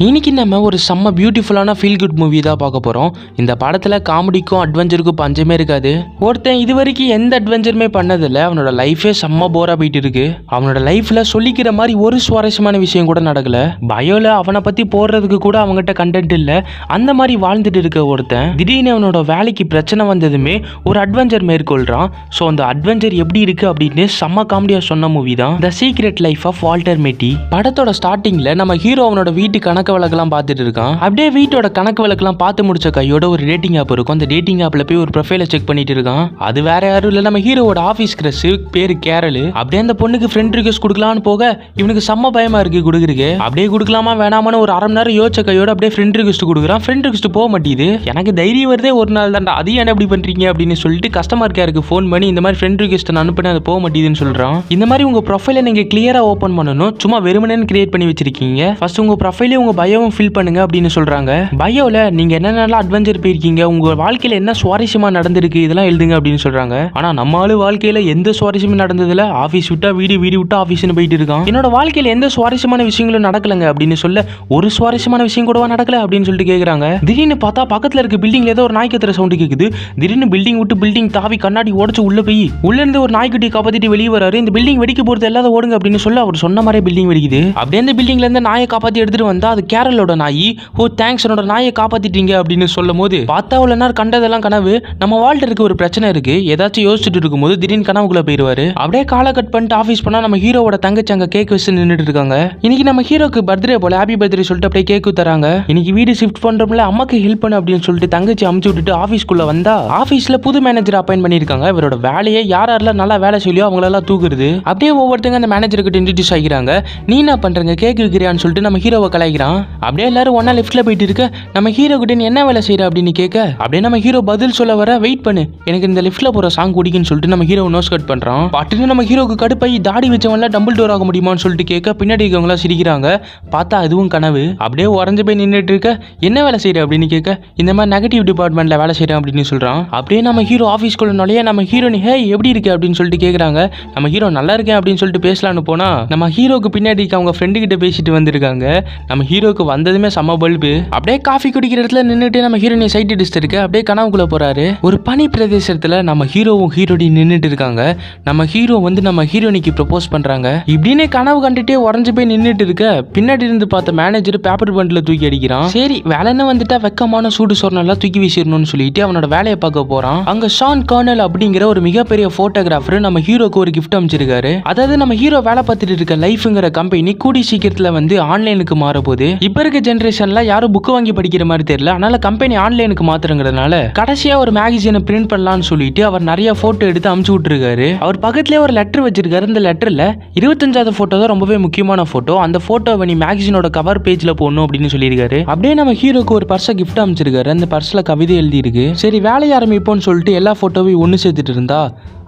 இன்னைக்கு நம்ம ஒரு செம்ம பியூட்டிஃபுல்லான ஃபீல் குட் மூவி தான் பார்க்க போகிறோம். இந்த படத்தில் காமெடிக்கும் அட்வென்ச்சருக்கும் பஞ்சமே இருக்காது. ஒருத்தன் இது வரைக்கும் எந்த அட்வென்ச்சருமே பண்ணதில்லை. அவனோட லைஃபே செம்ம போராக போயிட்டு இருக்கு. அவனோட லைஃப்பில் சொல்லிக்கிற மாதிரி ஒரு சுவாரஸ்யமான விஷயம் கூட நடக்கலை. பயோவில் அவனை பற்றி போடுறதுக்கு கூட அவங்ககிட்ட கண்டென்ட் இல்லை. அந்த மாதிரி வாழ்ந்துட்டு இருக்க ஒருத்தன் திடீர்னு அவனோட வேலைக்கு பிரச்சனை வந்ததுமே ஒரு அட்வென்ச்சர் மேற்கொள்கிறான். ஸோ அந்த அட்வென்ச்சர் எப்படி இருக்கு அப்படின்னு செம்ம காமெடியாக சொன்ன மூவி தான் the secret life of Walter Mitty. படத்தோட ஸ்டார்டிங்கில் நம்ம ஹீரோ அவனோட வீட்டு கணக்கு வழக்கெல்லாம் பார்த்துட்டு இருக்கான். அப்படியே வீட்டோட கணக்கு வழக்கெல்லாம் பார்த்து முடிச்ச கையோட ஒரு டேட்டிங் ஆப் இருக்கும். அந்த டேட்டிங் ஆப்ல போய் ஒரு ப்ரொஃபைலை செக் பண்ணிட்டு இருக்கான். அது வேற யாரும் இல்லை, நம்ம ஹீரோவோட ஆஃபீஸ் கிரஷ் பேரு கேரள். அப்படியே அந்த பொண்ணுக்கு ஃப்ரெண்ட் ரிக்வெஸ்ட் கொடுக்கலான்னு போக இவனுக்கு செம்ம பயமா இருக்கு கொடுக்குறதுக்கு. அப்படியே கொடுக்கலாமா வேணாமான்னு ஒரு அரை மணி நேரம் யோசிச்ச கையோட அப்படியே ஃப்ரெண்ட் ரிக்வெஸ்ட் கொடுக்குறான். ஃப்ரெண்ட் ரிக்வெஸ்ட் போக மாட்டேது. எனக்கு தைரியம் வருதே ஒரு நாள் தான்டா, அது என்ன எப்படி பண்றீங்க அப்படின்னு சொல்லிட்டு கஸ்டமர் கேருக்கு ஃபோன் பண்ணி இந்த மாதிரி ஃப்ரெண்ட் ரிக்வெஸ்ட் அனுப்பினேன், அது போக மாட்டேதுன்னு சொல்றான். இந்த மாதிரி உங்க ப்ரொஃபைலை நீங்க கிளியரா ஓபன் பண்ணணும், சும்மா வெறுமனே கிரியேட் பண்ணி வச்சிருக்கீங்க. ஃபர்ஸ்ட் உங்க ப்ரொஃபைலே உங்க பயோவும் ஃபில் பண்ணுங்க அப்படின்னு சொல்றாங்க. பயோல நீங்க என்னென்ன அட்வென்ச்சர் போயிருக்கீங்க, உங்க வாழ்க்கையில என்ன சுவாரஸ்யமா நடந்திருக்கு இதெல்லாம் எழுதுங்க அப்படின்னு சொல்றாங்க. ஆனா நம்ம ஆளு வாழ்க்கையில எந்த சுவாரஸ்யமும் நடந்ததுல, ஆபீஸ் விட்டா வீடு, வீடு விட்டா ஆபீஸ்னு போயிட்டு இருக்கான். என்னோட வாழ்க்கையில எந்த சுவாரஸ்யமான விஷயங்களும் நடக்கலங்க அப்படின்னு சொல்ல, ஒரு சுவாரஸ்யமான விஷயம் கூடவா நடக்கல அப்படின்னு சொல்லிட்டு கேக்குறாங்க. திடீர்னு பார்த்தா பக்கத்துல இருக்க பில்டிங்ல ஏதோ ஒரு நாய்க்கத்துற சவுண்ட் கேக்குது. திடீர்னு பில்டிங் விட்டு பில்டிங் தாவி கண்ணாடி உடைச்சு உள்ள போய் உள்ள இருந்து ஒரு நாய்க்குட்டியை காப்பாத்திட்டு வெளியே வராரு. இந்த பில்டிங் வெடிக்க போறது எல்லாரும் ஓடுங்க அப்படின்னு சொல்ல அவர் சொன்ன மாதிரி பில்டிங் வெடிக்குது. அப்படியே அந்த பில்டிங்ல இருந்து நாயை காப்பாத்தி எடுத்துட்டு வந்தா அது கேரளோட நாய். ஓ தேங்க்ஸ், என்னோட நாயை காப்பாத்திட்டீங்க அப்படின்னு சொல்லும் போது பார்த்தா அவ்வளவு நேரம் கண்டதெல்லாம் கனவு. நம்ம வால்டருக்கு ஒரு பிரச்சனை இருக்கு, ஏதாச்சும் யோசிச்சுட்டு இருக்கும்போது திடீர்னு கனவுக்குள்ள போயிருவாரு. அப்படியே காலை கட் பண்ணிட்டு ஆஃபீஸ் போனா நம்ம ஹீரோவோட தங்கச்சி அங்க கேக் வச்சு நின்றுட்டு இருக்காங்க. இன்னைக்கு நம்ம ஹீரோக்கு பர்த்டே போல, ஹாப்பி பர்த்டே சொல்லிட்டு அப்படியே கேக் தராங்க. இன்னைக்கு வீடு ஷிஃப்ட் பண்றோம்ல, அம்மாக்கு ஹெல்ப் பண்ணு அப்படின்னு சொல்லிட்டு தங்கச்சி அமுச்சு விட்டுட்டு ஆஃபீஸ்க்குள்ள வந்தா ஆஃபீஸ்ல புது மேனேஜர் அப்பாயிண்ட் பண்ணிருக்காங்க. இவரோட வேலையை யாரெல்லாம் நல்லா வேலை செய்யலையோ அவங்களெல்லாம் தூக்குறது. அப்படியே ஒவ்வொருத்தங்க அந்த மேனேஜர் கிட்ட இன்ட்ரோடியூஸ் ஆகிறாங்க. நீ என்ன பண்றீங்க, கேக் விற்கிறியான்னு சொல்லிட்டு நம்ம ஹீரோவை கலாய்க்கிறான். அப்படியே எல்லாரும் ஒன்னா லெஃப்ட்ல போயிட்டு இருக்க நம்ம ஹீரோ கிட்ட என்ன வேலை செய்யற அப்படின்னு கேட்க, அப்படியே நம்ம ஹீரோ பதில் சொல்ல வர வெயிட் பண்ணு, எனக்கு இந்த லிஃப்ட்ல போற சாங் பிடிக்குன்னு சொல்லிட்டு நம்ம ஹீரோ நோஸ் கட் பண்றான். பட்டுன்னு நம்ம ஹீரோக்கு கடுப்பாய் தாடி வச்சவன்ல டம்பிள் டோர் ஆக முடியுமான்னு சொல்லிட்டு கேட்க பின்னாடி இருக்கவங்களா சிரிக்கிறாங்க. பார்த்தா அதுவும் கனவு. அப்படியே உறைஞ்சு போய் நின்றுட்டு இருக்க என்ன வேலை செய்யற அப்படின்னு கேட்க, இந்த மாதிரி நெகட்டிவ் டிபார்ட்மெண்ட்ல வேலை செய்யறேன் அப்படின்னு சொல்றான். அப்படியே நம்ம ஹீரோ ஆஃபீஸ்க்குள்ள நுழைய நம்ம ஹீரோனி ஹே எப்படி இருக்கு அப்படின்னு சொல்லிட்டு கேட்கறாங்க. நம்ம ஹீரோ நல்லா இருக்கேன் அப்படின்னு சொல்லிட்டு பேசலான்னு போனா நம்ம ஹீரோக்கு பின்னாடி அவங்க ஃப்ரெண்டு கிட்ட பேசிட்டு வந்திருக்காங்க. நம்ம ஹீரோக்கு வந்ததுமே செம்ம பல்பு. அப்படியே காஃபி குடிக்கிற இடத்துல நின்றுட்டு நம்ம ஹீரோனி சைட் அடிச்சுட்டு இருக்கு. அப்படியே கனவுக்குள்ள போறாரு. ஒரு பனி பிரதேசத்துல நம்ம ஹீரோவும் ஹீரோடி நின்றுட்டு இருக்காங்க. நம்ம ஹீரோ வந்து நம்ம ஹீரோனிக்கு ப்ரப்போஸ் பண்றாங்க. இப்படின்னு கனவு கண்டுட்டே உறைஞ்சு போய் நின்றுட்டு இருக்க பின்னாடி இருந்து பார்த்த மேனேஜர் பேப்பர் பண்டில் தூக்கி அடிக்கிறான். சரி வேலைன்னு வந்துட்டா வெக்கமான சூடு சொர்ணெல்லாம் தூக்கி வீசிடணும்னு சொல்லிட்டு அவனோட வேலையை பார்க்க போறான். அங்க ஷான் கர்னல் அப்படிங்கிற ஒரு மிகப்பெரிய போட்டோகிராஃபர் நம்ம ஹீரோக்கு ஒரு கிஃப்ட் அமைச்சிருக்காரு. அதாவது நம்ம ஹீரோ வேலை பார்த்துட்டு இருக்க லைஃப்ங்கிற கம்பெனி கூடி சீக்கிரத்துல வந்து ஆன்லைனுக்கு மாற போகுது. இப்ப இருக்க ஜெனரேஷன்ல யாரும் புக் வாங்கி படிக்கிற மாதிரி தெரியல, அதனால கம்பெனி ஆன்லைனுக்கு மாத்துறங்கிறதுனால கடைசியா ஒரு மேகசினை பிரிண்ட் பண்ணலாம்னு சொல்லிட்டு அவர் நிறைய போட்டோ எடுத்து அமுச்சு விட்டுருக்காரு. அவர் பக்கத்துலேயே ஒரு லெட்டர் வச்சிருக்காரு. இந்த லெட்டர்ல 25வது போட்டோ தான் ரொம்பவே முக்கியமான போட்டோ. அந்த போட்டோவை நீ மேகசினோட கவர் பேஜ்ல போடணும் அப்படின்னு சொல்லியிருக்காரு. அப்படியே நம்ம ஹீரோக்கு ஒரு பர்ஸை கிஃப்ட் அமைச்சிருக்காரு. அந்த பர்ஸ்ல கவிதை எழுதி இருக்கு. சரி வேலையை ஆரம்பிப்போம்னு சொல்லிட்டு எல்லா போட்டோவையும் ஒன்று சேர்த்துட்டு இருந்தா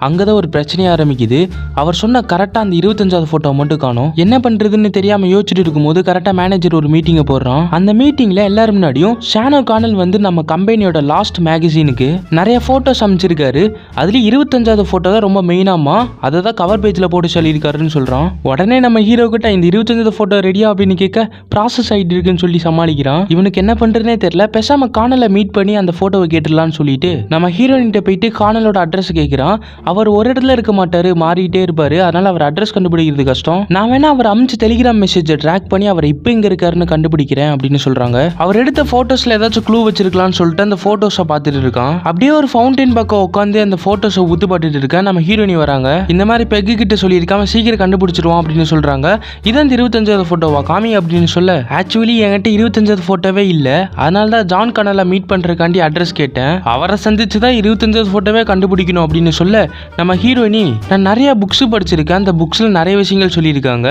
அங்கதான் ஒரு பிரச்சனையா ஆரம்பிக்குது. அவர் சொன்ன கரெக்டா அந்த 25வது போட்டோ மட்டும் காணும். என்ன பண்றதுன்னு தெரியாம யோசிச்சுட்டு இருக்கும்போது கரெக்டா மேனேஜர் ஒரு மீட்டிங்கை போடுறான். அந்த மீட்டிங்ல எல்லாரும் முன்னாடியும் ஷானோ கார்னல் வந்து நம்ம கம்பெனியோட லாஸ்ட் மேகசினுக்கு நிறைய போட்டோஸ் அமைச்சிருக்காரு. அதுல 25வது போட்டோ தான் ரொம்ப மெயினாமா, அதை தான் கவர் பேஜ்ல போட்டு சொல்லியிருக்காருன்னு சொல்றான். உடனே நம்ம ஹீரோ கிட்ட இந்த 25வது போட்டோ ரெடியா அப்படின்னு கேட்க ப்ராசஸ் ஆயிட்டு இருக்குன்னு சொல்லி சமாளிக்கிறான். இவனுக்கு என்ன பண்றதுனே தெரியல. பேசாம கார்னலை மீட் பண்ணி அந்த போட்டோவை கேட்டுடலான்னு சொல்லிட்டு நம்ம ஹீரோயின்கிட்ட போயிட்டு கார்னலோட அட்ரஸ் கேட்கிறான். அவர் ஒரு இடத்துல இருக்க மாட்டாரு, மாறிட்டே இருப்பாரு. அதனால அவர் அட்ரஸ் கண்டுபிடிக்கிறது கஷ்டம். நான் வேணா அவர் அமிச்ச டெலிகிராம் மெசேஜை ட்ராக் பண்ணி அவர் இப்போ எங்க இருக்காருன்னு கண்டுபிடிக்கிறேன் அப்படின்னு சொல்றாங்க. அவர் எடுத்த போட்டோஸ்ல ஏதாச்சும் க்ளூ வச்சிருக்கலாம்னு சொல்லிட்டு அந்த போட்டோஸை பார்த்துட்டு இருக்கான். அப்படியே ஒரு ஃபவுண்டைன் பக்கம் உட்காந்து அந்த போட்டோஸை ஊத்து பாட்டுட்டு இருக்கேன். நம்ம ஹீரோனி வராங்க. இந்த மாதிரி பெக்கு கிட்ட சொல்லியிருக்காம சீக்கிரம் கண்டுபிடிச்சிருவோம் அப்படின்னு சொல்றாங்க. இதான் 25வது போட்டோவா காமி அப்படின்னு சொல்ல, ஆக்சுவலி என்கிட்ட 25வது போட்டோவே இல்ல, அதனால தான் ஜான் கனலை மீட் பண்றதுக்காண்டி அட்ரஸ் கேட்டேன். அவரை சந்திச்சு தான் 25வது போட்டோவே கண்டுபிடிக்கணும் அப்படின்னு சொல்ல நம்ம ஹீரோயினி நான் நிறைய புக்ஸ் படிச்சிருக்கேன், அந்த புக்ஸ்ல நிறைய விஷயங்கள் சொல்லியிருக்காங்க.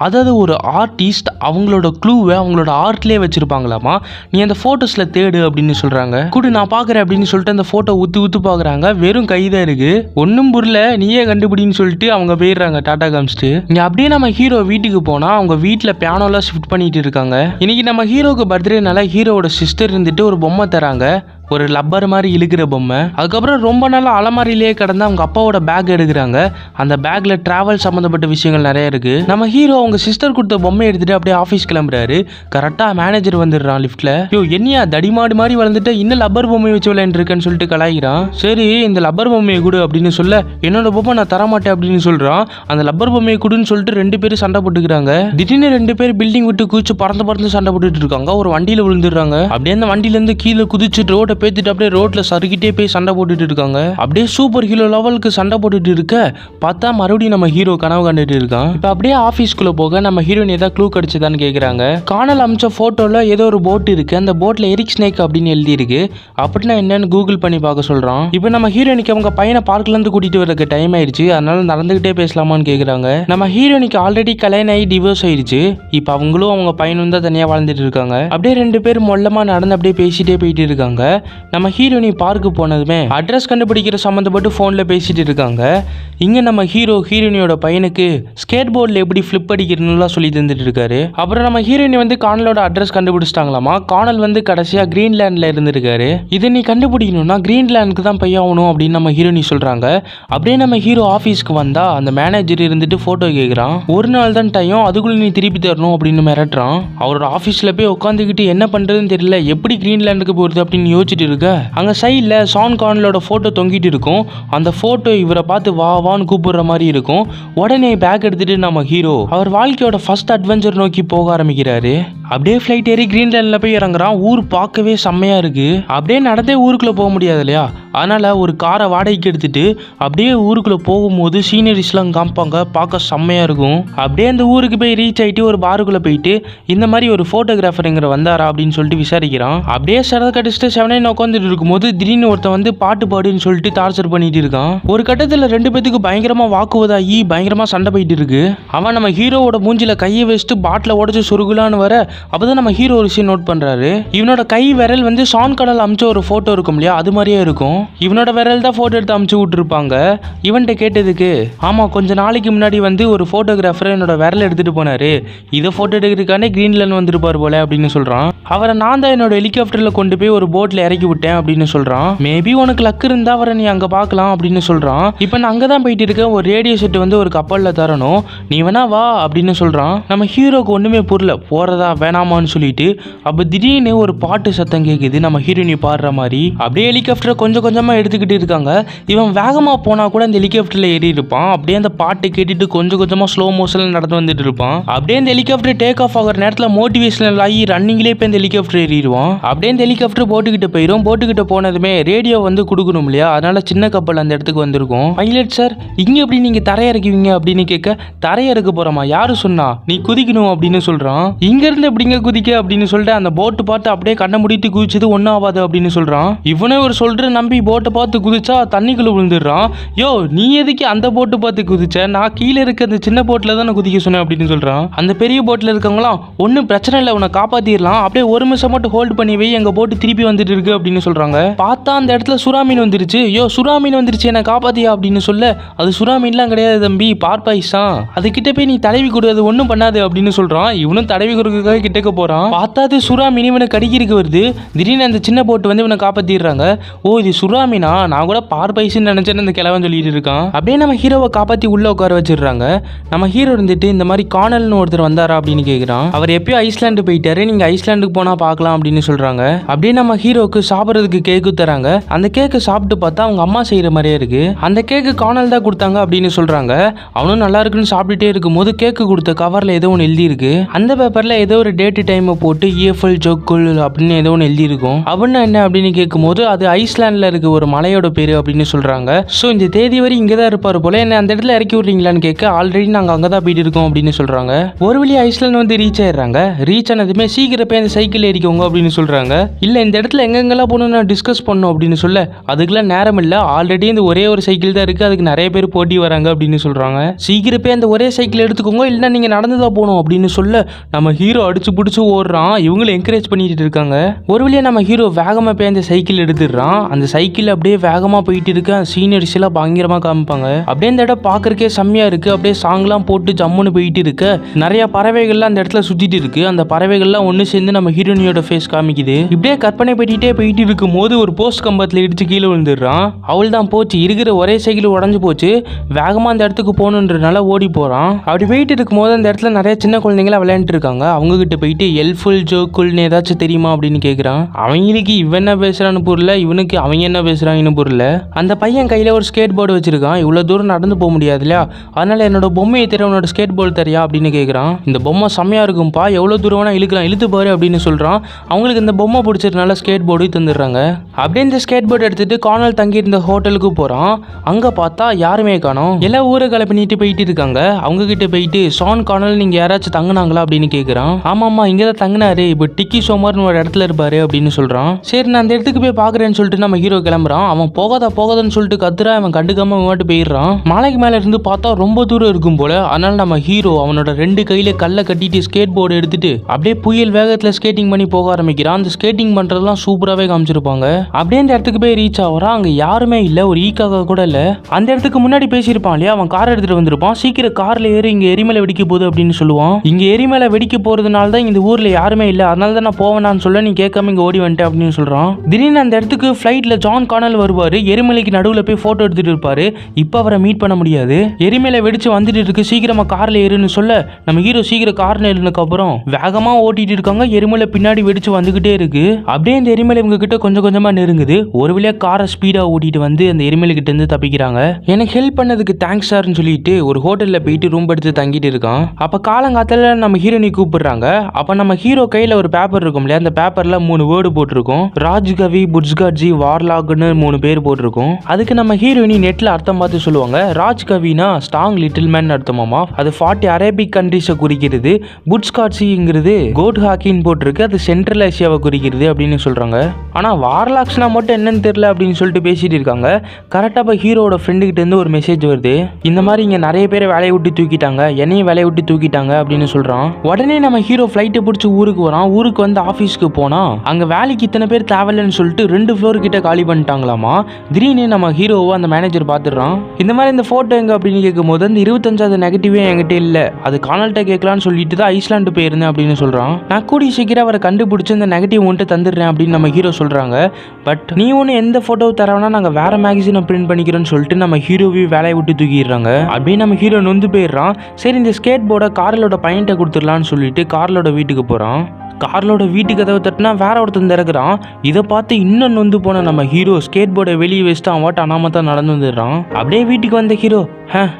அதாவது ஒரு ஆர்டிஸ்ட் அவங்களோட க்ளூவை அவங்களோட ஆர்ட்லேயே வச்சிருப்பாங்களாமா, நீ அந்த போட்டோஸ்ல தேடு அப்படின்னு சொல்றாங்க. கூட நான் பாக்குறேன் அப்படின்னு சொல்லிட்டு அந்த போட்டோ ஊத்து பாக்குறாங்க. வெறும் கைதான் இருக்கு, ஒன்னும் புரியல, நீயே கண்டுபிடின்னு சொல்லிட்டு அவங்க போயிடுறாங்க டாடா காமிச்சிட்டு. இங்க அப்படியே நம்ம ஹீரோ வீட்டுக்கு போனா அவங்க வீட்டுல பியானோலாம் ஷிஃப்ட் பண்ணிட்டு இருக்காங்க. இன்னைக்கு நம்ம ஹீரோக்கு பர்த்டேனால ஹீரோவோட சிஸ்டர் இருந்துட்டு ஒரு பொம்மை தராங்க. ஒரு லப்பர் மாதிரி இழுக்கிற பொம்மை. அதுக்கப்புறம் ரொம்ப நாள் அலமாரியிலேயே கிடந்து அவங்க அப்பாவோட பேக் எடுக்கிறாங்க. அந்த பேக்ல டிராவல் சம்மந்தப்பட்ட விஷயங்கள் நிறைய இருக்கு. நம்ம ஹீரோ அவங்க சிஸ்டர் கொடுத்த பொம்மை எடுத்துட்டு அப்படியே ஆஃபீஸ் கிளம்புறாரு. கரெக்டா மேனேஜர் வந்துடுறான் லிஃப்ட்ல. யோ என்னையா தடிமாடு மாதிரி வளர்ந்துட்டு இன்னும் லப்பர் பொம்மை வச்சு விளையாண்டுருக்கேன்னு சொல்லிட்டு கலாய்கிறான். சரி இந்த லப்பர் பொம்மையை கொடு அப்படின்னு சொல்ல, என்னோட பொம்மை நான் தரமாட்டேன் அப்படின்னு சொல்றான். அந்த லப்பர் பொம்மையை கொடுன்னு சொல்லிட்டு 2 பேரும் சண்டை போட்டுக்கிறாங்க. திடீர்னு 2 பேர் பில்டிங் விட்டு குதிச்சு பறந்து சண்டை போட்டுட்டு இருக்காங்க. ஒரு வண்டியில விழுந்துடுறாங்க. அப்படியே அந்த வண்டியில இருந்து கீழே குதிச்சு ரோட பேத்திட்டு அப்படியே ரோட்ல சறுக்கிட்டே போய் சண்டை போட்டுட்டு இருக்காங்க. அப்படியே சூப்பர் ஹீரோ லெவலுக்கு சண்டை போட்டுட்டு இருக்க பார்த்தா மறுபடியும் நம்ம ஹீரோ கனவு கண்டுட்டு இருக்கான். இப்ப அப்படியே ஆபீஸ்க்குள்ள போக நம்ம ஹீரோயின் ஏதாவது க்ளூ கிடைச்சதான்னு கேக்குறாங்க. காணல் அமிச்ச போட்டோல ஏதோ ஒரு போட் இருக்கு. அந்த போட்ல எரிக் ஸ்னேக் அப்படின்னு எழுதி இருக்கு. அப்படின்னா என்னன்னு கூகுள் பண்ணி பார்க்க சொல்றான். இப்போ நம்ம ஹீரோயினுக்கு அவங்க பையனை பார்க்ல இருந்து கூட்டிட்டு வரதுக்கு டைம் ஆயிடுச்சு. அதனால நடந்துகிட்டே பேசலாமான்னு கேக்குறாங்க. நம்ம ஹீரோயினுக்கு ஆல்ரெடி கல்யாணம் ஆகி டிவோர்ஸ் ஆயிடுச்சு. இப்போ அவங்களும் அவங்க பையனும் தான் தனியா வாழ்ந்துட்டு இருக்காங்க. அப்படியே 2 பேரும் மொல்லமா நடந்து அப்படியே பேசிட்டே போயிட்டு இருக்காங்க. நம்ம ஹீரோயினி பார்க்கு போனதுமே அட்ரஸ் கண்டுபிடிக்கிற சம்மந்தப்பட்டு போன்ல பேசிட்டு இருக்காங்க. இங்க நம்ம ஹீரோயினியோட பையனுக்கு ஸ்கேட் போர்டில் எப்படி ஃபிளிப் அடிக்கிறதுலாம் சொல்லி தந்துட்டு இருக்காரு. அப்புறம் நம்ம ஹீரோயினி வந்து கானலோட அட்ரஸ் கண்டுபிடிச்சிட்டாங்களாமா. கானல் வந்து கடைசியா கிரீன்லாண்ட்ல இருந்திருக்காரு. இதை நீ கண்டுபிடிக்கணும்னா கிரீன்லாண்டுக்கு தான் போய் ஆகணும் அப்படின்னு நம்ம ஹீரோயினி சொல்றாங்க. அப்படியே நம்ம ஹீரோ ஆஃபீஸ்க்கு வந்தா அந்த மேனேஜர் இருந்துட்டு போட்டோ கேட்குறான். ஒரு நாள் தான் டைம், அதுக்குள்ள நீ திருப்பி தரணும் அப்படின்னு மிரட்டுறான். அவரோட ஆஃபீஸில் போய் உட்காந்துக்கிட்டு என்ன பண்ணுறதுன்னு தெரியல, எப்படி கிரீன்லாண்டுக்கு போகிறது அப்படின்னு யோசிச்சுட்டு இருக்க அங்கே சைடில் ஷான் கானலோட ஃபோட்டோ தொங்கிட்டு இருக்கும். அந்த ஃபோட்டோ இவரை பார்த்து வா வான்னு கூப்பிடுற மாதிரி இருக்கும். உடனே பேக் எடுத்துட்டு நம்ம ஹீரோ அவர் வாழ்க்கையோட ஃபர்ஸ்ட் அட்வென்ச்சர் நோக்கி போக ஆரம்பிக்கிறாரு. அப்படியே ஃப்ளைட் ஏறி கிரீன்லாண்டில் போய் இறங்குறான். ஊர் பார்க்கவே செம்மையா இருக்கு. அப்படியே நடந்தே ஊருக்குள்ளே போக முடியாது இல்லையா, அதனால ஒரு காரை வாடகைக்கு எடுத்துட்டு அப்படியே ஊருக்குள்ளே போகும்போது சீனரிஸ்லாம் காமிப்பாங்க, பார்க்க செம்மையா இருக்கும். அப்படியே அந்த ஊருக்கு போய் ரீச் ஆகிட்டு ஒரு பாருக்குள்ளே போயிட்டு இந்த மாதிரி ஒரு ஃபோட்டோகிராஃபருங்கிற வந்தாரா அப்படின்னு சொல்லிட்டு விசாரிக்கிறான். அப்படியே சரத கடிச்சிட்டு செவனே உட்காந்துட்டு இருக்கும்போது திடீர்னு ஒருத்தன் வந்து பாட்டு பாடுன்னு சொல்லிட்டு டார்ச்சர் பண்ணிட்டு இருக்கான். ஒரு கட்டத்தில் 2 பேத்துக்கு பயங்கரமா வாக்குவதாகி பயங்கரமா சண்டை போயிட்டு இருக்கு. அவன் நம்ம ஹீரோவோட மூஞ்சில கையை வச்சுட்டு பாட்டில உடச்சு சொருகுலான்னு வர அப்பதான் நம்ம ஹீரோ ஒரு விஷயம் நோட் பண்றாரு. இவனோட கை விரல் வந்து ஷான் கானல் அமிச்ச ஒரு போட்டோ இருக்கும் இல்லையா, அது மாதிரியே இருக்கும். இவனோட விரல் தான் போட்டோ எடுத்து அமிச்சு விட்டுருப்பாங்க. இவன்கிட்ட கேட்டதுக்கு ஆமா கொஞ்ச நாளைக்கு முன்னாடி வந்து ஒரு போட்டோகிராஃபர் என்னோட விரல் எடுத்துட்டு போனாரு, இதை போட்டோ எடுக்கிறதுக்கானே கிரீன்லாண்ட் வந்திருப்பார் போல அப்படின்னு சொல்றான். அவரை நான் தான் என்னோட ஹெலிகாப்டர்ல கொண்டு போய் ஒரு போட்ல இறக்கி விட்டேன் அப்படின்னு சொல்றான். மேபி உனக்கு லக் இருந்தா அவரை நீ அங்க பார்க்கலாம் அப்படின்னு சொல்றான். இப்போ நான் அங்கதான் போயிட்டு இருக்கேன், ஒரு ரேடியோ செட் வந்து ஒரு கப்பல்ல தரணும், நீ வேணா வா அப்படின்னு சொல்றான். நம்ம ஹீரோக்கு ஒண்ணுமே புரியல, போறதா வேணாமான்னு சொல்லிட்டு அப்ப திடீர்னு ஒரு பாட்டு சத்தம் கேக்குது, நம்ம ஹீரோயினி பாடுற மாதிரி. அப்படியே ஹெலிகாப்டரை கொஞ்சம் கொஞ்சமா எடுத்துக்கிட்டு இருக்காங்க. இவன் வேகமா போனா கூட அந்த ஹெலிகாப்டர்ல ஏறி இருப்பான். அப்படியே அந்த பாட்டு கேட்டுட்டு கொஞ்சம் கொஞ்சமா ஸ்லோ மோஷன்ல நடந்து வந்துட்டு இருப்பான். அப்படியே இந்த ஹெலிகாப்டர் டேக் ஆஃப் ஆகிற நேரத்தில் மோட்டிவேஷனல் ஆகி ரன்னிங்லேயே போய் இந்த ஹெலிகாப்டர் ஏறிடுவான். அப்படியே இந்த ஹெலிகாப்டர் போட்டுக்கிட்ட போயிடும். போட்டுக்கிட்ட போனதுமே ரேடியோ வந்து கொடுக்கணும் இல்லையா, அதனால சின்ன கப்பல் அந்த இடத்துக்கு வந்திருக்கும். பைலட் சார் இங்க எப்படி நீங்க தரையிறக்குவீங்க அப்படின்னு கேட்க, தரையிறக்க போறோமா, யாரு சொன்னா, நீ குதிக்கணும் அப்படின்னு சொல்றான். இங்க இருந்து எப்படிங்க குதிக்க அப்படின்னு சொல்லிட்டு அந்த போட்டு பார்த்து அப்படியே கண்ணை முடித்து குதிச்சது ஒன்னும் ஆகாது அப்படின்னு சொல்றான். இவனே ஒரு சொல்ற நம்பி போட்டை பார்த்து குதிச்சா தண்ணிக்குள்ள விழுந்துடுறான். யோ நீ எதுக்கு அந்த போட்டு பார்த்து குதிச்ச, நான் கீழே இருக்க அந்த சின்ன போட்டில் தான் நான் குதிக்க சொன்னேன் அப்படின்னு சொல்றான். அந்த பெரிய போட்டில் இருக்கவங்களாம் ஒன்றும் பிரச்சனை இல்லை, உன்னை காப்பாத்திடலாம், அப்படியே ஒரு நிமிஷம் மட்டும் ஹோல்ட் பண்ணி வை, எங்க போட்டு திருப்பி வந்துட்டு இருக்கு அப்படின்னு சொல்றாங்க. பார்த்தா அந்த இடத்துல சுறா மீன் வந்துருச்சு. யோ சுறா மீன் வந்துருச்சு, என்ன காப்பாத்தியா அப்படின்னு சொல்ல, அது சுறா மீன்லாம் கிடையாது தம்பி, பார்ப்பாய்ஸ் தான், அது கிட்ட போய் நீ தடவி கொடு, அது ஒன்றும் பண்ணாது அப்படின்னு சொல்றான். இவனும் தடவி கொடுக்கறதுக்காக கிட்டக்க போறான். பார்த்தா அது சுறா மீன் இவனை கடிக்கிறதுக்கு வருது. திடீர்னு அந்த சின்ன போட்டு வந்து இவனை காப்பாத்திடுறாங்க. ஓ இது சுறா மீனா, நான் கூட பார்ப்பாய்ஸ்ன்னு நினைச்சேன்னு அந்த கிழவன் சொல்லிட்டு இருக்கான். அப்படியே நம்ம ஹீரோவை காப்பாத்தி உள்ள உட்கார வச்சிடுறாங்க. நம்ம ஹீரோ இருந்துட்டு இந்த மாதிரி கானல்னு ஒருத்தர் வந்தாரா அப்படின்னு கேட்குறான். அவர் எப்பயோ ஐஸ்லாண்டு போயிட்டாரு, நீங்க ஐஸ்லாண்டுக்கு போனா பார்க்கலாம் அப்படின்னு சொல்றாங்க. அப்படியே நம்ம ஹீரோக்கு சாப்பிட்றதுக்கு கேக்கு தராங்க. அந்த கேக்கு சாப்பிட்டு பார்த்தா அவங்க அம்மா செய்யற மாதிரியே இருக்கு. அந்த கேக்கு கானல் தான் கொடுத்தாங்க அப்படின்னு சொல்றாங்க. அவனும் நல்லா இருக்குன்னு சாப்பிட்டுட்டே இருக்கும்போது கேக்கு கொடுத்த கவர்ல ஏதோ ஒன்று எழுதி இருக்கு. அந்த பேப்பர்ல ஏதோ ஒரு டேட்டு டைமை போட்டு EFL ஜோக்குல் அப்படின்னு ஏதோ ஒன்று எழுதி இருக்கும். அப்படின்னா என்ன அப்படின்னு கேட்கும்போது அது ஐஸ்லாண்ட்ல இருக்க ஒரு மலையோட பேரு அப்படின்னு சொல்றாங்க. ஸோ இந்த தேதி வரை இங்கே தான் இருப்பார் போல, என்ன அந்த இடத்துல இறக்கி விட்றீங்களான்னு கேட்க, ஆல்ரெடி நாங்கள் அங்கே தான் போயிட்டு இருக்கோம் அப்படின்னு சொல்றாங்க. ஒரு வழி ஐஸ்லாண்ட் வந்து ரீச் ஆயிடுறாங்க. ரீச் ஆனதுமே சீக்கிரம் போய் அந்த சைக்கிள் ஏறிக்கோங்க அப்படின்னு சொல்றாங்க. இல்ல இந்த இடத்துல எங்கெங்கெல்லாம் போகணும் நான் டிஸ்கஸ் பண்ணணும் அப்படின்னு சொல்ல, அதுக்கெல்லாம் நேரம் இல்லை, ஆல்ரெடி இந்த ஒரே ஒரு சைக்கிள் தான் இருக்கு, அதுக்கு நிறைய பேர் போட்டி வராங்க அப்படின்னு சொல்றாங்க. சீக்கிரம் போய் அந்த ஒரே சைக்கிள் எடுத்துக்கோங்க, இல்லைன்னா நீங்க நடந்துதான் போகணும் அப்படின்னு சொல்ல, நம்ம ஹீரோ அடிச்சு பிடிச்சி ஓடுறான். இவங்களும் என்கரேஜ் பண்ணிட்டு இருக்காங்க. ஒரு வழியா நம்ம ஹீரோ வேகமா போய் அந்த சைக்கிள் எடுத்துடுறான். அந்த சைக்கிள் அப்படியே வேகமா போயிட்டு இருக்கு. சீனரிஸ் எல்லாம் பயங்கரமா காமிப்பாங்க. அப்படியே இந்த இடம் பாக்குறதுக்கே செம்மையா இருக்கு. அப்படியே சாங்லாம் போட்டு ஜம்முன்னு போயிட்டு இருக்கு. நிறைய பறவைகள்லாம் அந்த இடத்துல சுத்திட்டு இருக்கு. அந்த பறவைகள்லாம் ஒன்று சேர்ந்து நம்ம நம்ம ஹீரோனியோட ஃபேஸ் காமிக்குது. இப்படியே கற்பனை பண்ணிட்டே போயிட்டு இருக்கும் போது ஒரு போஸ்ட் கம்பத்துல இடிச்சு கீழே விழுந்துடுறான். அவள் தான் போச்சு, இருக்கிற ஒரே சைக்கிள் உடஞ்சு போச்சு. வேகமா அந்த இடத்துக்கு போகணுன்றதுனால ஓடி போறான். அப்படி போயிட்டு இருக்கும் போது அந்த இடத்துல நிறைய சின்ன குழந்தைங்களா விளையாண்டு இருக்காங்க. அவங்க கிட்ட போயிட்டு எல்ஃபுல் ஜோக்குல்னு ஏதாச்சும் தெரியுமா அப்படின்னு கேட்குறான். அவங்களுக்கு இவன் என்ன பேசுறான்னு புரியல, இவனுக்கு அவங்க என்ன பேசுறாங்கன்னு புரியல. அந்த பையன் கையில ஒரு ஸ்கேட் போர்டு வச்சிருக்கான். இவ்வளவு தூரம் நடந்து போக முடியாது இல்லையா, அதனால என்னோட பொம்மையை தெரிய உன்னோட ஸ்கேட் போர்டு தெரியா அப்படின்னு கேட்குறான். இந்த பொம்மை செம்மையா இருக்கும்பா, எவ்வளவு தூரம் வேணா இழுக்கலாம், இழுத்து பாரு அப்படின்னு சொல்றான். அவங்களுக்கு இந்த பொம்மை பிடிச்சதுனால ஸ்கேட் போர்டு தந்துடுறாங்க. அப்படியே இந்த ஸ்கேட் போர்டு எடுத்துட்டு கார்னல் தங்கி இருந்த ஹோட்டலுக்கு போறான். அங்க பார்த்தா யாருமே காணோம். எல்லா ஊரை கிளப்பிட்டு போயிட்டு இருக்காங்க. அவங்க கிட்ட போயிட்டு ஷான் கார்னல் நீங்க யாராச்சும் தங்குனாங்களா அப்படின்னு கேட்குறான். ஆமாம்மா இங்கே தான் தங்கினாரு, இப்போ டிக்கி சோமார்னு ஒரு இடத்துல இருப்பாரு அப்படின்னு சொல்றான். சரி நான் அந்த இடத்துக்கு போய் பாக்குறேன்னு சொல்லிட்டு நம்ம ஹீரோ கிளம்புறான். அவன் போகாதான்னு சொல்லிட்டு கத்துறா. அவன் கண்டுக்காம மாட்டு போயிடுறான். மலைக்கு மேல இருந்து பார்த்தா ரொம்ப தூரம் இருக்கும் போல. அதனால நம்ம ஹீரோ அவனோட 2 கையில கல்லை கட்டிட்டு ஸ்கேட் போர்டு எடுத்துட்டு அப்படியே புயல் வேகத்துல ஸ்கேட்டிங் பண்ணி போக ஆரம்பிக்கிறான். அந்த ஸ்கேட்டிங் பண்றதெல்லாம் சூப்பராகவே காமிச்சிருப்பாங்க. அப்படியே அந்த இடத்துக்கு போய் ரீச் ஆகிறான். அங்க யாருமே இல்ல, ஒரு ஈக்காக கூட இல்ல. அந்த இடத்துக்கு முன்னாடி பேசியிருப்பான் இல்லையா, அவன் கார் எடுத்துட்டு வந்திருப்பான். சீக்கிரம் கார்ல ஏறி இங்க எரிமலை வெடிக்க போகுது அப்படின்னு சொல்லுவான். இங்க எரிமலை வெடிக்க போறதுனால தான் இந்த ஊர்ல யாருமே இல்ல, அதனால தான் நான் போவேனான்னு சொல்ல நீ கேட்காம இங்க ஓடி வந்துட்டேன் அப்படின்னு சொல்றான். திடீர்னு அந்த இடத்துக்கு ஃபிளைட்ல ஜான் கார்னல் வருவாரு. எரிமலைக்கு நடுவுல போய் போட்டோ எடுத்துட்டு இருப்பாரு. இப்ப அவரை மீட் பண்ண முடியாது. எரிமலை வெடிச்சு வந்துட்டு இருக்கு, சீக்கிரமா கார்ல ஏறுன்னு சொல்ல நம்ம ஹீரோ சீக்கிரம் கார்ல ஏறினதுக்கு அப்புறம் வேகமா ஓட்டிட்டு இருக்காங்க. எரிமலை பின்னாடி வெடிச்சு வந்துகிட்டே இருக்கு. அப்படியே இந்த எரிமலை இவங்க கிட்ட கொஞ்சம் கொஞ்சமா நெருங்குது. ஒரு வழியா காரை ஸ்பீடா ஓட்டிட்டு வந்து அந்த எரிமலை கிட்ட இருந்து தப்பிக்கிறாங்க. எனக்கு ஹெல்ப் பண்ணதுக்கு தேங்க்ஸ் சார்னு சொல்லிட்டு ஒரு ஹோட்டல்ல போயிட்டு ரூம் எடுத்து தங்கிட்டு இருக்கான். அப்ப காலங்காத்தால நம்ம ஹீரோனி கூப்பிடுறாங்க. அப்ப நம்ம ஹீரோ கையில ஒரு பேப்பர் இருக்கும் இல்லையா, அந்த பேப்பர்ல 3 வேர்டு போட்டிருக்கும். ராஜ்கவி, புட்ஸ்காட்ஜி, வார்லாக்னு 3 பேர் போட்டிருக்கும். அதுக்கு நம்ம ஹீரோயினி நெட்ல அர்த்தம் பார்த்து சொல்லுவாங்க. ராஜ்கவினா ஸ்ட்ராங் லிட்டில் மேன் அர்த்தமாமா, அது 40 அரேபிக் கண்ட்ரிஸை குறிக்கிறது. புட்ஸ்காட்ஜிங்கிறது கோட் ஹாக்கின்னு போட்டிருக்கு, அது சென்ட்ரல் ஏசியாவை குறிக்கிறது அப்படின்னு சொல்றாங்க. ஆனா வார்லாக்ஸ்னா மட்டும் என்னன்னு தெரியல அப்படின்னு சொல்லிட்டு பேசிட்டு இருக்காங்க. கரெக்டா இப்போ ஹீரோட ஃப்ரெண்டு கிட்ட இருந்து ஒரு மெசேஜ் வருது. இந்த மாதிரி இங்க நிறைய பேரை வேலையை விட்டு தூக்கிட்டாங்க, என்னையும் வேலையை விட்டு தூக்கிட்டாங்க அப்படின்னு சொல்றான். உடனே நம்ம ஹீரோ ஃபிளைட்டை பிடிச்சி ஊருக்கு வரான். ஊருக்கு வந்து ஆஃபீஸ்க்கு போனா அங்க வேலைக்கு இத்தனை பேர் தேவையில்லைன்னு சொல்லிட்டு 2 ஃப்ளோர் கிட்ட காலி பண்ணிட்டாங்களாமா. திடீர்னு நம்ம ஹீரோவை அந்த மேனேஜர் பார்த்துடுறான். இந்த மாதிரி இந்த போட்டோ எங்க அப்படின்னு கேட்கும்போது அந்த 25வது நெகட்டிவே என்கிட்ட இல்ல, அது கார்னல்ட்ட கேட்கலான்னு சொல்லிட்டு தான் ஐஸ்லாண்டு போயிருந்தேன் அப்படின்னு சொல்றான். நான் கூடி சீக்கிரம் அவரை கண்டுபிடிச்சு இந்த நெகட்டிவ் ஒன்ட்டு தந்துடுறேன் அப்படின்னு நம்ம ஹீரோ சொல்றாங்க. பட் நீ ஒன்று எந்த போட்டோ தரவேனா நாங்கள் வேற மேகசினை பிரிண்ட் பண்ணிக்கிறோன்னு சொல்லிட்டு நம்ம ஹீரோவே வேலையை விட்டு தூக்கிடுறாங்க. அப்படின்னு நம்ம ஹீரோ நொந்து போயிடுறான். சரி இந்த ஸ்கேட் போர்டை கார்லோட பையன்ட்ட கொடுத்துடலான்னு சொல்லிட்டு கார்லோட வீட்டுக்கு போறான். கார்லோட வீட்டு கதவை தட்டினா வேற ஒருத்தன் திறக்கிறான். இதை பார்த்து இன்னும் நொந்து போன நம்ம ஹீரோ ஸ்கேட் போர்டை வெளியே வச்சுட்டு அவன் அனாமத்தான் நடந்து வந்துடுறான். அப்படியே வீட்டுக்கு வந்த ஹீரோ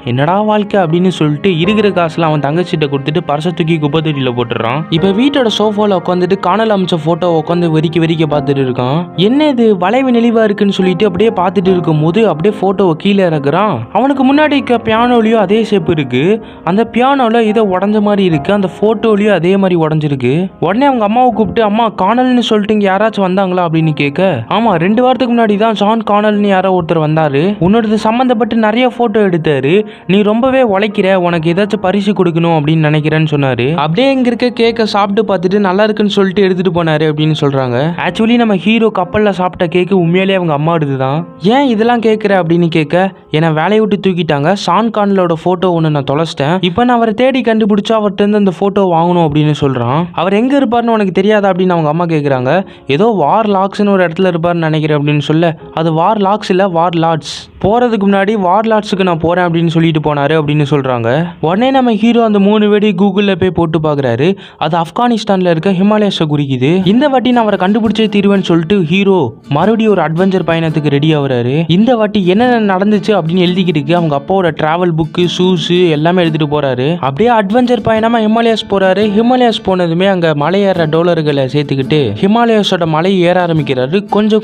என்னடா வாழ்க்கை அப்படின்னு சொல்லிட்டு இருக்கிற காசுலாம் அவன் தங்கச்சிட்ட கொடுத்துட்டு பர்சை தூக்கி குப்பை தொட்டியில போட்டுறான். இப்ப வீட்டோட சோஃபால உட்காந்துட்டு காணல் அமைச்ச போட்டோ உட்காந்து வெறிக்க பார்த்துட்டு இருக்கான். என்ன இது வளைவு நெளிவா இருக்குன்னு சொல்லிட்டு அப்படியே பார்த்துட்டு இருக்கும் போது அப்படியே போட்டோவை கீழே இறக்குறான். அவனுக்கு முன்னாடி இருக்க பியானோலயும் அதே ஷேப் இருக்கு. அந்த பியானோல ஏதோ உடஞ்ச மாதிரி இருக்கு, அந்த போட்டோலயும் அதே மாதிரி உடஞ்சிருக்கு. உடனே அவங்க அம்மாவை கூப்பிட்டு அம்மா காணல்னு சொல்லிட்டு இங்க யாராச்சும் வந்தாங்களா அப்படின்னு கேட்க, ஆமா 2 வாரத்துக்கு முன்னாடி தான் ஜான் காணல்னு யாரோ ஒருத்தர் வந்தாரு, உன்னோட சம்பந்தப்பட்டு நிறைய போட்டோ எடுத்தாரு, நீ ரொம்பவே உழைக்கிற, உனக்கு ஏதாச்சும் பரிசு கொடுக்கணும் அப்படின்னு நினைக்கிறேன்னு சொன்னாரு. அப்படியே இங்க இருக்க கேக்க சாப்பிட்டு பார்த்துட்டு நல்லா இருக்குன்னு சொல்லிட்டு எடுத்துட்டு போனாரு அப்படின்னு சொல்றாங்க. ஆக்சுவலி நம்ம ஹீரோ கப்பல்ல சாப்பிட்ட கேக்கு உண்மையிலேயே அவங்க அம்மா எடுத்துதான். ஏன் இதெல்லாம் கேட்கிற அப்படின்னு கேட்க, ஏன்னா வேலையை விட்டு தூக்கிட்டாங்க, ஷான் கார்னலோட போட்டோ ஒன்று நான் தொலைச்சிட்டேன், இப்போ நான் அவரை தேடி கண்டுபிடிச்சா அவர்கிட்ட இருந்து அந்த போட்டோ வாங்கணும் அப்படின்னு சொல்றான். அவர் எங்க இருப்பாருன்னு உனக்கு தெரியாதா அப்படின்னு அவங்க அம்மா கேட்குறாங்க. ஏதோ வார் லாக்ஸ்னு ஒரு இடத்துல இருப்பாருன்னு நினைக்கிறேன் அப்படின்னு சொல்ல, அது வார் லாக்ஸ் இல்ல வார் லார்ட்ஸ், போறதுக்கு முன்னாடி வார் லார்ட்ஸுக்கு நான் போறேன் அப்படின்னு சொல்லிட்டு போனாரு அப்படின்னு சொல்றாங்க. உடனே நம்ம ஹீரோ அந்த 3 வெடி கூகுள்ல போய் போட்டு பாக்குறாரு. அது ஆப்கானிஸ்தான்ல இருக்க ஹிமாலயஸை குறிக்குது. இந்த வாட்டி நான் அவரை கண்டுபிடிச்சே தீருவேன்னு சொல்லிட்டு ஹீரோ மறுபடியும் ஒரு அட்வென்ச்சர் பயணத்துக்கு ரெடி ஆகுறாரு. இந்த வாட்டி என்னென்ன நடந்துச்சு அப்படின்னு எழுதிக்கிட்டு அவங்க அப்பாவோட டிராவல் புக்கு, ஷூஸ் எல்லாமே எடுத்துட்டு போறாரு. அப்படியே அட்வென்ச்சர் பயணமா ஹிமாலயஸ் போறாரு. ஹிமாலயஸ் போனதுமே அங்க மலை ஏற டோலர்களை சேர்த்துக்கிட்டு ஹிமாலயஸோட மலை ஏற ஆரம்பிக்கிறாரு.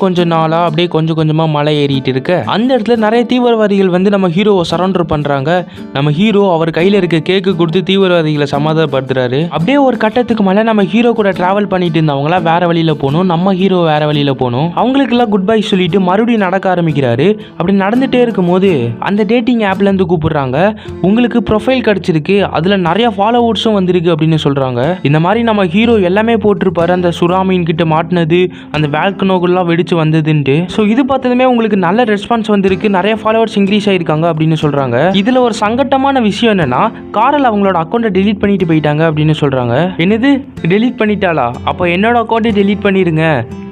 கொஞ்சம் நாளா அப்படியே கொஞ்சமா மலை ஏறிட்டு இருக்க அந்த இடத்துல நிறைய தீவிரவாதிகள் வந்து நம்ம ஹீரோவை சரண்டர் பண்றாங்க. நம்ம ஹீரோ அவர் கையில இருக்க கேக்கு கொடுத்து தீவிரவாதிகளை சமாதானப்படுத்துறாரு. அப்படியே ஒரு கட்டத்துக்கு மேல நம்ம ஹீரோ கூட டிராவல் பண்ணிட்டு இருந்தவங்களா வேற வழியில போகணும், நம்ம ஹீரோ வேற வழியில போகணும். அவங்களுக்கு எல்லாம் குட் பை சொல்லிட்டு மறுபடியும் நடக்க ஆரம்பிக்கிறாரு. அப்படி நடந்துட்டே இருக்கும் போது அந்த டேட்டிங் ஆப்ல இருந்து கூப்பிடுறாங்க. உங்களுக்கு ப்ரொஃபைல் கிடைச்சிருக்கு, அதுல நிறைய ஃபாலோவர்ஸும் வந்திருக்கு அப்படின்னு சொல்றாங்க. இந்த மாதிரி நம்ம ஹீரோ எல்லாமே போட்டிருப்பாரு, அந்த சுறாமீன் கிட்ட மாட்டினது, அந்த வேல்கனோகெல்லாம் வெடிச்சு வந்ததுன்ட்டு. ஸோ இது பார்த்ததுமே உங்களுக்கு நல்ல ரெஸ்பான்ஸ் வந்திருக்கு, நிறைய ஃபாலோவர்ஸ் இன்க்ரீஸ் ஆயிருக்காங்க அப்படின்னு சொல்றாங்க. இதுல ஒரு சங்கட்டமான விஷயம் என்னன்னா காரல் அவங்களோட அக்கௌண்ட்டை டெலீட் பண்ணிட்டு போயிட்டாங்க அப்படின்னு சொல்றாங்க. என்னது டெலீட் பண்ணிட்டாளா? அப்போ என்னோட அக்கௌண்ட்டை டெலீட் பண்ணிருங்க.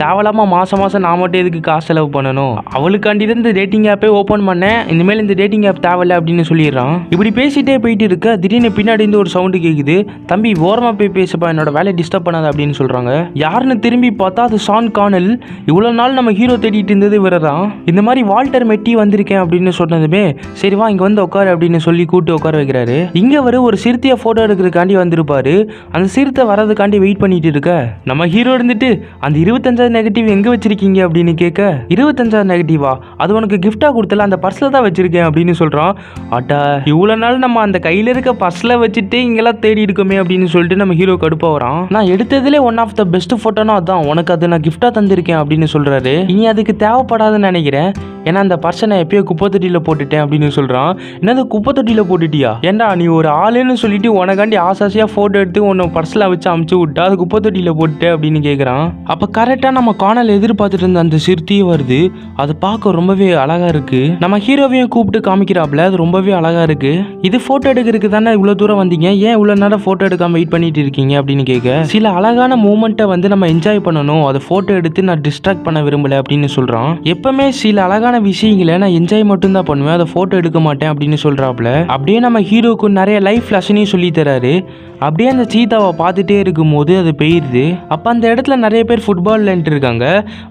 தேவலாம மாசம் நான் மட்டும் எதுக்கு காசு செலவு பண்ணணும்? அவளுக்காண்டி தான் இந்த டேட்டிங் ஆப்பே ஓப்பன் பண்ணேன். இனிமேல் இந்த டேட்டிங் ஆப் தேவையில்ல அப்படின்னு சொல்லிடுறான். இப்படி பேசிட்டே போயிட்டு இருக்க திடீர்னு பின்னாடி இருந்து ஒரு சவுண்டு கேக்குது. தம்பி ஓரமா போய் பேசுப்பா, என்னோட வேலையை டிஸ்டர்ப் பண்ணாத அப்படின்னு சொல்றாங்க. யாருன்னு திரும்பி பார்த்தா அது ஷான் கானல். இவ்வளவு நாள் நம்ம ஹீரோ தேடிட்டு இருந்தது இவரதான். இந்த மாதிரி வால்டர் மெட்டி வந்திருக்கேன் அப்படின்னு சொன்னதுமே சரி வா இங்க வந்து உட்காரு அப்படின்னு சொல்லி கூட்டு உட்கார வைக்கிறாரு. இங்க ஒரு சிறுத்தைய போட்டோ எடுக்கிறதுக்காண்டி வந்திருப்பாரு. அந்த சிறுத்தை வரதுக்காண்டி வெயிட் பண்ணிட்டு இருக்க நம்ம ஹீரோ இருந்துட்டு அந்த 25வது நெகட்டிவ் எங்க வச்சிருக்கீங்க அப்படின்னு கேட்க 25வது நெகட்டிவா? அது உனக்கு கிஃப்டா கொடுத்தல, அந்த பர்ஸ்ல தான் வச்சிருக்கேன் அப்படின்னு சொல்றான். ஆட்டா இவ்வளவு நாள் நம்ம அந்த கையில இருக்க பர்ஸ்ல வச்சுட்டு இங்கெல்லாம் தேடி இருக்கோமே அப்படின்னு சொல்லிட்டு நம்ம ஹீரோ கடுப்பா வரான். நான் எடுத்ததுல ஒன் ஆஃப் த பெஸ்ட் போட்டோனா அதான், உனக்கு அது நான் கிஃப்டா தந்திருக்கேன் அப்படின்னு சொல்றாரு. இனி அதுக்கு தேவைப்படாதுன்னு நினைக்கிறேன், ஏன்னா அந்த பர்ஸை நான் எப்பயோ குப்பை தொட்டியில போட்டுட்டேன் அப்படின்னு சொல்றான். என்னது குப்பை தொட்டியில போட்டுட்டியா? ஏண்டா நீ ஒரு ஆளுன்னு சொல்லிட்டு உனக்காண்டி ஆசாசியா போட்டோ எடுத்து உன்னை பர்ஸ்ல வச்சு அமுச்சு விட்டா அது குப்பை தொட்டியில போட்டு அப்படின்னு கேட்குறான். அப்போ கரெக்டாக நம்ம காணல் எதிர்பார்த்துட்டு இருந்த அந்த சிறுத்தையே வருது. அது பார்க்க ரொம்பவே அழகா இருக்கு. நம்ம ஹீரோவையும் கூப்பிட்டு காமிக்கிறாப்ல, அது ரொம்பவே அழகா இருக்கு. இது போட்டோ எடுக்கிறதுக்கு தானே இவ்வளோ தூரம் வந்தீங்க, ஏன் இவ்வளோ நேரம் போட்டோ எடுக்காம வெயிட் பண்ணிட்டு இருக்கீங்க அப்படின்னு கேட்க சில அழகான மூமெண்ட்டை நம்ம என்ஜாய் பண்ணணும், அதை போட்டோ எடுத்து நான் டிஸ்ட்ராக்ட் பண்ண விரும்பல அப்படின்னு சொல்றான். எப்பவுமே சில அழகான விஷயங்களை நான் என்ஜாய் மட்டும் தான் பண்ணுவேன், அதை போட்டோ எடுக்க மாட்டேன் அப்படின்னு சொல்றாப்ல. அப்படியே நம்ம ஹீரோக்கு நிறைய லைஃப் லெசனையும் சொல்லி தராரு. அப்படியே அந்த சீதாவை பார்த்துட்டே இருக்கும்போது அது பெய்யுது. அப்போ அந்த இடத்துல நிறைய பேர் ஃபுட்பால் விளையாண்டு இருக்காங்க.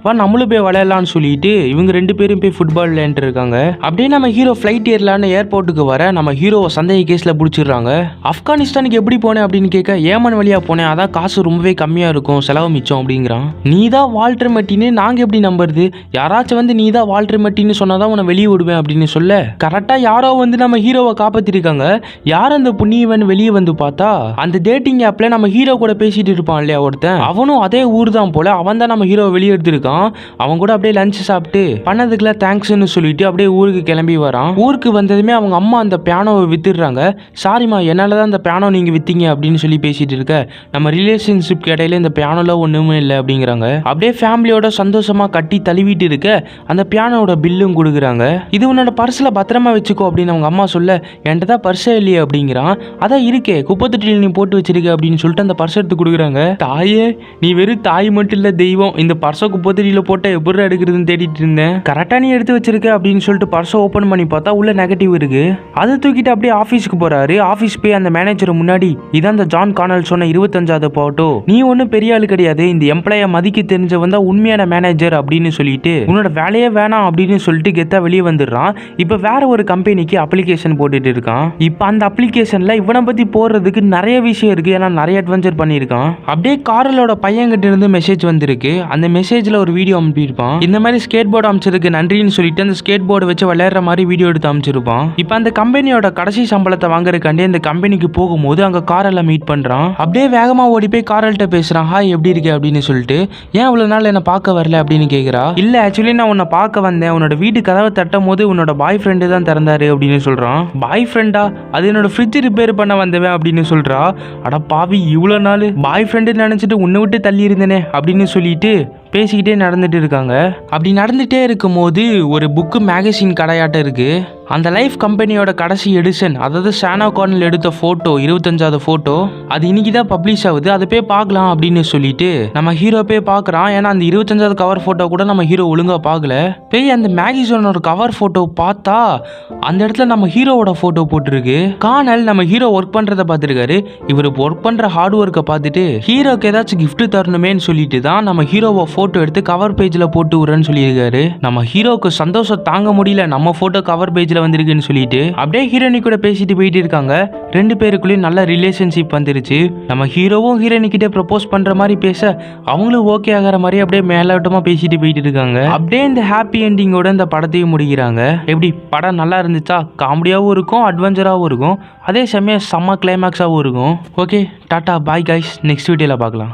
வா நம்மளும் போய் விளையாடலான்னு சொல்லிட்டு இவங்க 2 பேரும் போய் ஃபுட்பால் விளையாண்டு இருக்காங்க. அப்படியே நம்ம ஹீரோ ஃப்ளைட் ஏறலான்னு ஏர்போர்ட்டுக்கு வர நம்ம ஹீரோவை சந்தேக கேஸில் பிடிச்சிடுறாங்க. ஆப்கானிஸ்தானுக்கு எப்படி போனேன் அப்படின்னு கேட்க ஏமன் வழியா போனேன், அதான் காசு ரொம்பவே கம்மியாக இருக்கும், செலவு மிச்சம் அப்படிங்கிறான். நீ தான் வால்டர் மெட்டின்னு நாங்கள் எப்படி நம்புறது? யாராச்சும் நீ தான் வால்டர் மெட்டின்னு சொன்னாதான் உன்னை வெளியே விடுவேன் அப்படின்னு சொல்ல கரெக்டாக யாரோ நம்ம ஹீரோவை காப்பாற்றிருக்காங்க. யார் அந்த புண்ணியவன் வெளியே வந்து பார்த்தா அந்த டேட்டிங் ஆப்ல நம்ம ஹீரோ கூட பேசிட்டு இருப்பான் இல்லையா ஒருத்தன், அவனும் அதே ஊர் தான் போல. அவன் தான் நம்ம ஹீரோவை வெளியே எடுத்திருக்கான். அவன் கூட அப்படியே லஞ்ச் சாப்பிட்டு பண்ணதுக்குலாம் தேங்க்ஸ்ன்னு சொல்லிட்டு அப்படியே ஊருக்கு கிளம்பி வரான். ஊருக்கு வந்ததுமே அவங்க அம்மா அந்த பியானோவை வித்துடுறாங்க. சாரிம்மா என்னால தான் அந்த பியானோ நீங்க வித்தீங்க அப்படின்னு சொல்லி பேசிட்டு இருக்க நம்ம ரிலேஷன்ஷிப் இடையில இந்த பியானோல ஒண்ணுமே இல்லை அப்படிங்கிறாங்க. அப்படியே ஃபேமிலியோட சந்தோஷமா கட்டி தழுவிட்டு இருக்க அந்த பியானோட பில்லும் கொடுக்குறாங்க. இது உன்னோட பர்ஸ்ல பத்திரமா வச்சுக்கோ அப்படின்னு அவங்க அம்மா சொல்ல என்கிட்ட தான் பர்ஸே இல்லையே அப்படிங்கிறான். அதான் இருக்கே குப்பை தொட்டியில் நீ போட்டு வச்சிருக்க அப்படின்னு சொல்லிட்டு அந்த பர்ஸ் எடுத்து கொடுக்குறாங்க. தாயே நீ வெறும் தாய் மட்டும் இல்ல தெய்வம், இந்த பர்ஸை குப்பை தொட்டியில போட்ட எப்படி எடுக்கிறதுன்னு தேடிட்டு இருந்தேன், கரெக்டா நீ எடுத்து வச்சிருக்க அப்படின்னு சொல்லிட்டு பர்ஸை ஓப்பன் பண்ணி பார்த்தா உள்ள நெகட்டிவ் இருக்கு. அதை தூக்கிட்டு அப்படியே ஆஃபீஸ்க்கு போறாரு. ஆஃபீஸ் போய் அந்த மேனேஜர் முன்னாடி இதான் அந்த ஜான் கானல் சொன்ன 25வது போட்டோ, நீ ஒன்றும் பெரிய ஆளு கிடையாது, இந்த எம்ப்ளாய மதிக்க தெரிஞ்சவன் தான் உண்மையான மேனேஜர் அப்படின்னு சொல்லிட்டு உன்னோட வேலையே வேணாம் அப்படின்னு சொல்லிட்டு கெத்தா வெளியே வந்துடுறான். இப்போ வேற ஒரு கம்பெனிக்கு அப்ளிகேஷன் போட்டுட்டு இருக்கான். இப்போ அந்த அப்ளிகேஷன்ல இவனை பத்தி போடுறதுக்கு நிறைய விஷயம் இருக்கு, ஏன்னா நிறைய அட்வென்ச்சர் பண்ணியிருக்கான். அப்படியே காரலோட பையன்கிட்ட இருந்து மெசேஜ் வந்திருக்கு. அந்த மெசேஜ்ல ஒரு வீடியோ அனுப்பியிருப்பான். இந்த மாதிரி ஸ்கேட் போர்டு அமைச்சதுக்கு நன்றின்னு சொல்லிட்டு அந்த ஸ்கேட் போர்டு வச்சு விளையாடுற மாதிரி வீடியோ எடுத்து அமைச்சிருப்பான். இப்போ அந்த கம்பெனியோட கடைசி சம்பளத்தை வாங்குறதுக்காண்டி அந்த கம்பெனிக்கு போகும்போது அங்க காரலை மீட் பண்றான். அப்படியே வேகமா ஓடி போய் காரல்கிட்ட பேசுறான். ஹாய் எப்படி இருக்கு அப்படின்னு சொல்லிட்டு. ஏன் இவ்வளவு நாள் என்ன பார்க்க வரல அப்படின்னு கேட்கிறா. இல்ல ஆக்சுவலி நான் உன்னை பார்க்க வந்தேன், உன்னோட வீட்டு கதவை தட்டும் போது உன்னோட பாய் ஃப்ரெண்டு தான் திறந்தாரு அப்படின்னு சொல்றான். பாய் ஃப்ரெண்டா? அது என்னோட ஃப்ரிட்ஜ் ரிப்பேர் பண்ண வந்தவன் அப்படின்னு சொல்றா. அட பாவி இவ்வளோ நாள் பாய் ஃப்ரெண்டு நினச்சிட்டு உன்னை விட்டு தள்ளி இருந்தேனே அப்படின்னு சொல்லிட்டு பேசிக்கிட்டே நடந்துட்டு இருக்காங்க. அப்படி நடந்துகிட்டே இருக்கும்போது ஒரு புக்கு மேகசின் கடையாட்டம் இருக்குது. அந்த லைஃப் கம்பெனியோட கடைசி எடிஷன், அதாவது ஷானா கார்னல் எடுத்த ஃபோட்டோ 25வது ஃபோட்டோ, அது இன்னைக்கு தான் பப்ளிஷ் ஆகுது, அதை போய் பார்க்கலாம் அப்படின்னு சொல்லிட்டு நம்ம ஹீரோ போய் பார்க்குறான். ஏன்னா அந்த 25வது கவர் ஃபோட்டோ கூட நம்ம ஹீரோ ஒழுங்காக பார்க்கல. போய் அந்த மேகசினோட கவர் ஃபோட்டோ பார்த்தா அந்த இடத்துல நம்ம ஹீரோவோட ஃபோட்டோ போட்டிருக்கு. கார்னல் நம்ம ஹீரோ ஒர்க் பண்ணுறதை பார்த்துருக்காரு. இவர் ஒர்க் பண்ணுற ஹார்ட் ஒர்க்கை பார்த்துட்டு ஹீரோக்கு ஏதாச்சும் கிஃப்ட் தரணுமேன்னு சொல்லிட்டு தான் நம்ம ஹீரோவை ஃபோட்டோ எடுத்து கவர் பேஜில் போட்டு விடுறேன்னு சொல்லியிருக்காரு. நம்ம ஹீரோக்கு சந்தோஷம் தாங்க முடியல, நம்ம ஃபோட்டோ கவர் பேஜில் வந்திருக்குன்னு சொல்லிட்டு அப்படியே ஹீரோனி கூட பேசிட்டு போயிட்டு இருக்காங்க. 2 பேருக்குள்ளேயும் நல்ல ரிலேஷன்ஷிப் வந்துருச்சு. நம்ம ஹீரோவும் ஹீரோனி கிட்ட ப்ரப்போஸ் பண்ற மாதிரி பேச அவங்களும் ஓகே ஆகிற மாதிரி அப்படியே மேலோட்டமா பேசிட்டு போயிட்டு இருக்காங்க. அப்படியே இந்த ஹாப்பி எண்டிங்கோட இந்த படத்தையும் முடிக்கிறாங்க. எப்படி படம் நல்லா இருந்துச்சா? காமெடியாகவும் இருக்கும், அட்வென்ச்சராகவும் இருக்கும், அதே சமயம் செம்ம கிளைமேக்ஸாகவும் இருக்கும். Okay tata bye guys, next வீடியோவில் பார்க்கலாம்.